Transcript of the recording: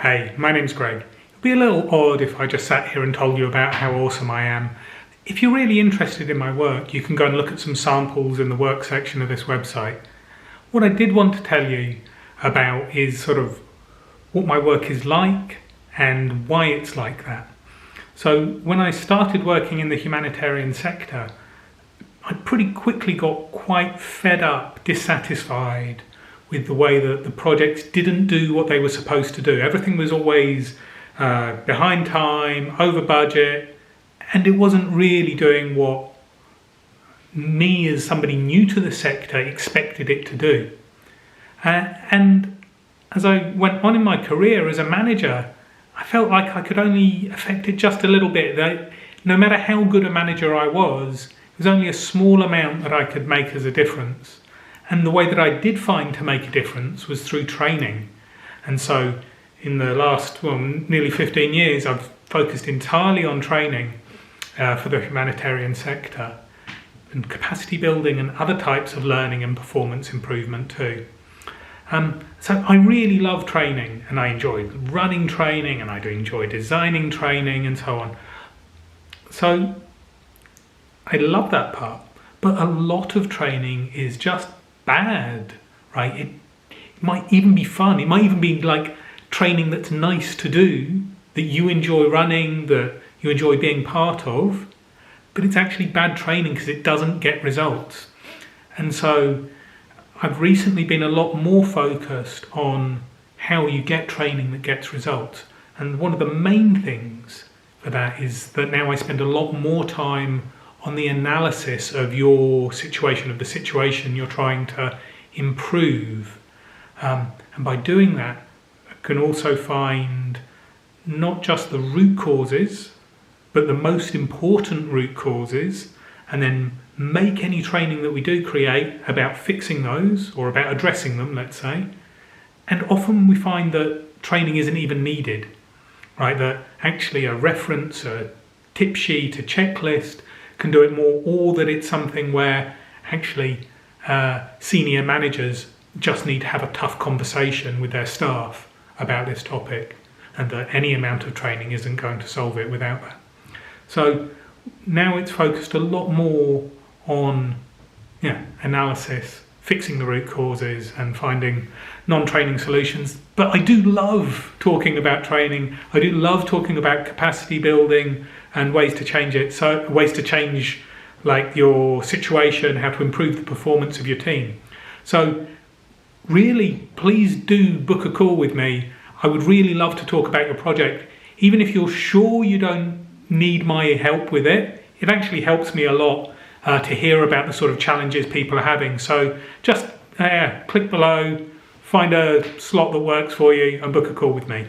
Hey, my name's Greg. It'd be a little odd if I just sat here and told you about how awesome I am. If you're really interested in my work, you can go and look at some samples in the work section of this website. What I did want to tell you about is sort of what my work is like and why it's like that. So when I started working in the humanitarian sector, I pretty quickly got quite fed up, dissatisfied with the way that the projects didn't do what they were supposed to do. Everything was always behind time, over budget, and it wasn't really doing what me as somebody new to the sector expected it to do. And as I went on in my career as a manager, I felt like I could only affect it just a little bit. That no matter how good a manager I was, it was only a small amount that I could make as a difference. And the way that I did find to make a difference was through training. And so in the last nearly 15 years, I've focused entirely on training for the humanitarian sector and capacity building and other types of learning and performance improvement too. So I really love training, and I enjoy running training, and I do enjoy designing training and so on. So I love that part, but a lot of training is just bad, right? It might even be fun. It might even be like training that's nice to do, that you enjoy running, that you enjoy being part of, but it's actually bad training because it doesn't get results. And so I've recently been a lot more focused on how you get training that gets results. And one of the main things for that is that now I spend a lot more time on the analysis of your situation, of the situation you're trying to improve. And by doing that, I can also find not just the root causes, but the most important root causes, and then make any training that we do create about fixing those or about addressing them, let's say. And often we find that training isn't even needed, right? That actually a reference, a tip sheet, a checklist can do it more, or that it's something where actually senior managers just need to have a tough conversation with their staff about this topic, and that any amount of training isn't going to solve it without that. So now it's focused a lot more on analysis, fixing the root causes and finding non-training solutions. But I do love talking about training. I do love talking about capacity building and ways to change it. So ways to change like your situation, how to improve the performance of your team. So really, please do book a call with me. I would really love to talk about your project. Even if you're sure you don't need my help with it, it actually helps me a lot to hear about the sort of challenges people are having. So just click below, find a slot that works for you and book a call with me.